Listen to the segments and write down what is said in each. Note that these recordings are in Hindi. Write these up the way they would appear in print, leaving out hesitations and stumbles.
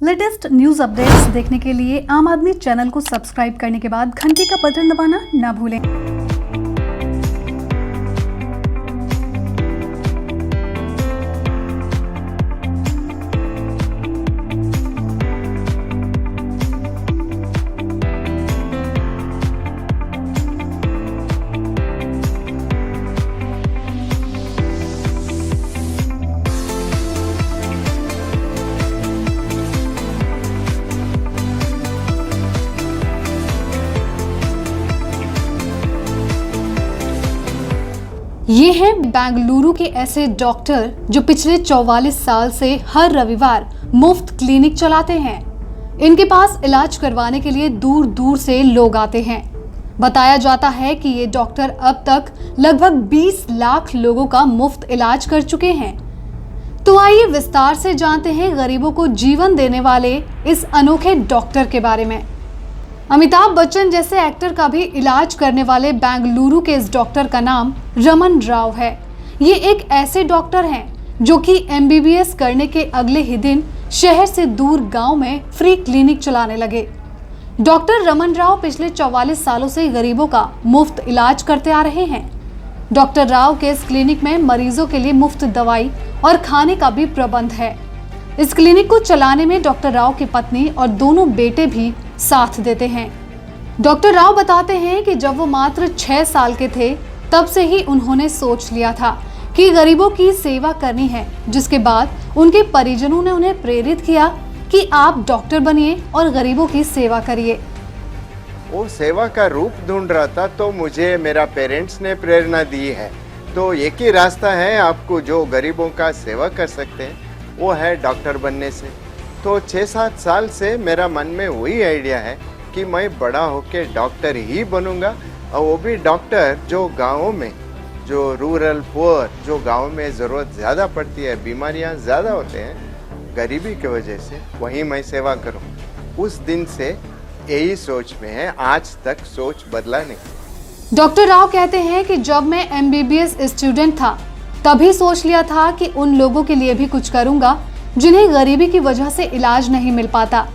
लेटेस्ट न्यूज अपडेट्स देखने के लिए आम आदमी चैनल को सब्सक्राइब करने के बाद घंटी का बटन दबाना ना भूलें। ये हैं बेंगलुरु के ऐसे डॉक्टर जो पिछले 44 साल से हर रविवार मुफ्त क्लिनिक चलाते हैं। इनके पास इलाज करवाने के लिए दूर दूर से लोग आते हैं। बताया जाता है कि ये डॉक्टर अब तक लगभग 20 लाख लोगों का मुफ्त इलाज कर चुके हैं। तो आइए विस्तार से जानते हैं गरीबों को जीवन देने वाले इस अनोखे डॉक्टर के बारे में। अमिताभ बच्चन जैसे एक्टर का भी इलाज करने वाले बेंगलुरु के इस डॉक्टर का नाम रमन राव है। ये एक ऐसे डॉक्टर हैं जो कि MBBS करने के अगले ही दिन शहर से दूर गांव में फ्री क्लिनिक चलाने लगे। डॉक्टर रमन राव पिछले 44 सालों से गरीबों का मुफ्त इलाज करते आ रहे हैं। डॉक्टर राव के इस क्लिनिक में मरीजों के लिए मुफ्त दवाई और खाने का भी प्रबंध है। इस क्लिनिक को चलाने में डॉक्टर राव की पत्नी और दोनों बेटे भी साथ देते हैं। डॉक्टर राव बताते हैं कि जब वो मात्र 6 साल के थे तब से ही उन्होंने सोच लिया था कि गरीबों की सेवा करनी है, जिसके बाद उनके परिजनों ने उन्हें प्रेरित किया कि आप डॉक्टर बनिए और गरीबों की सेवा करिए। वो सेवा का रूप ढूंढ रहा था तो मुझे मेरा पेरेंट्स ने प्रेरणा दी है। तो एक ही रास्ता है आपको जो गरीबों का सेवा कर सकते हैं, वो है डॉक्टर बनने से। तो 6-7 साल से मेरा मन में वही आइडिया है कि मैं बड़ा होके डॉक्टर ही बनूंगा, और वो भी डॉक्टर जो गाँवों में, जो रूरल पुअर, जो गाँव में ज़रूरत ज़्यादा पड़ती है, बीमारियां ज़्यादा होते हैं गरीबी की वजह से, वहीं मैं सेवा करूं। उस दिन से यही सोच में है, आज तक सोच बदला नहीं। डॉक्टर राव कहते हैं कि जब मैं MBBS स्टूडेंट था तभी सोच लिया था कि उन लोगों के लिए भी कुछ करूंगा जिन्हें गरीबी की वजह से इलाज नहीं मिल पाता।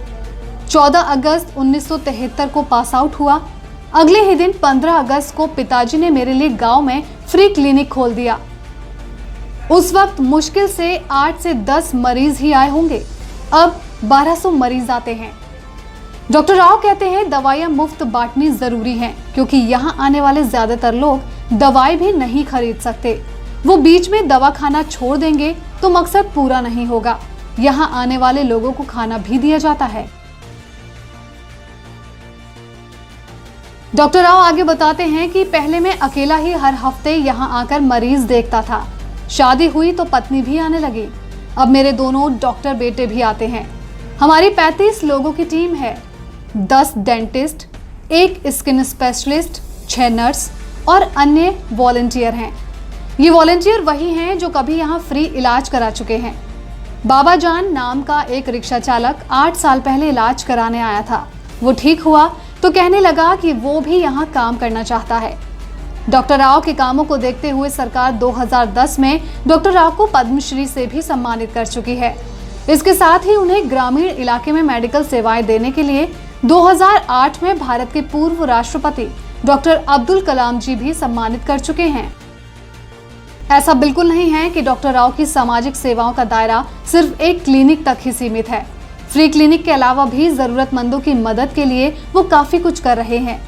14 अगस्त 1973 को पास आउट हुआ। अगले ही दिन 15 अगस्त को पिताजी ने मेरे लिए गांव में फ्री क्लिनिक खोल दिया। उस वक्त मुश्किल से 8 से 10 मरीज ही आए होंगे, अब 1200 मरीज आते हैं। डॉक्टर राव कहते हैं दवाइयां मुफ्त बांटनी जरूरी है, क्योंकि यहाँ आने वाले ज्यादातर लोग दवाई भी नहीं खरीद सकते। वो बीच में दवा खाना छोड़ देंगे तो मकसद पूरा नहीं होगा। यहाँ आने वाले लोगों को खाना भी दिया जाता है। डॉक्टर राव आगे बताते हैं कि पहले मैं अकेला ही हर हफ्ते यहाँ आकर मरीज देखता था। शादी हुई तो पत्नी भी आने लगी। अब मेरे दोनों डॉक्टर बेटे भी आते हैं। हमारी 35 लोगों की टीम है। 10 डेंटिस्ट, 1 स्किन स्पेशलिस्ट, 6 नर्स और अन्य वॉलंटियर हैं। ये वॉलंटियर वही हैं जो कभी यहाँ फ्री इलाज करा चुके हैं। बाबा जान नाम का एक रिक्शा चालक 8 साल पहले इलाज कराने आया था। वो ठीक हुआ तो कहने लगा कि वो भी यहाँ काम करना चाहता है। डॉक्टर राव के कामों को देखते हुए सरकार 2010 में डॉक्टर राव को पद्मश्री से भी सम्मानित कर चुकी है। इसके साथ ही उन्हें ग्रामीण इलाके में मेडिकल सेवाएं देने के लिए 2008 में भारत के पूर्व राष्ट्रपति डॉक्टर अब्दुल कलाम जी भी सम्मानित कर चुके हैं। ऐसा बिल्कुल नहीं है कि डॉक्टर राव की सामाजिक सेवाओं का दायरा सिर्फ एक क्लिनिक तक ही सीमित है। फ्री क्लिनिक के अलावा भी जरूरतमंदों की मदद के लिए वो काफी कुछ कर रहे हैं।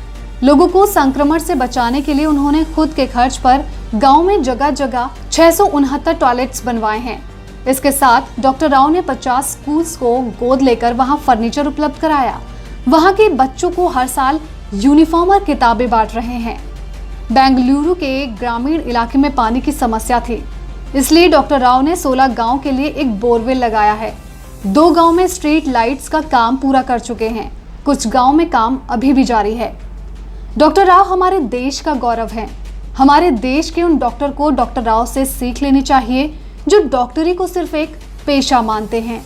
लोगों को संक्रमण से बचाने के लिए उन्होंने खुद के खर्च पर गांव में जगह जगह 669 टॉयलेट्स बनवाए हैं। इसके साथ डॉक्टर राव ने 50 स्कूल्स को गोद लेकर वहां फर्नीचर उपलब्ध कराया। वहां के बच्चों को हर साल यूनिफॉर्म और किताबें बांट रहे हैं। बेंगलुरु के ग्रामीण इलाके में पानी की समस्या थी, इसलिए डॉक्टर राव ने 16 गांव के लिए एक बोरवेल लगाया है। 2 गांव में स्ट्रीट लाइट्स का काम पूरा कर चुके हैं। कुछ गांव में काम अभी भी जारी है। डॉक्टर राव हमारे देश का गौरव है। हमारे देश के उन डॉक्टर को डॉक्टर राव से सीख लेनी चाहिए जो डॉक्टरी को सिर्फ एक पेशा मानते हैं।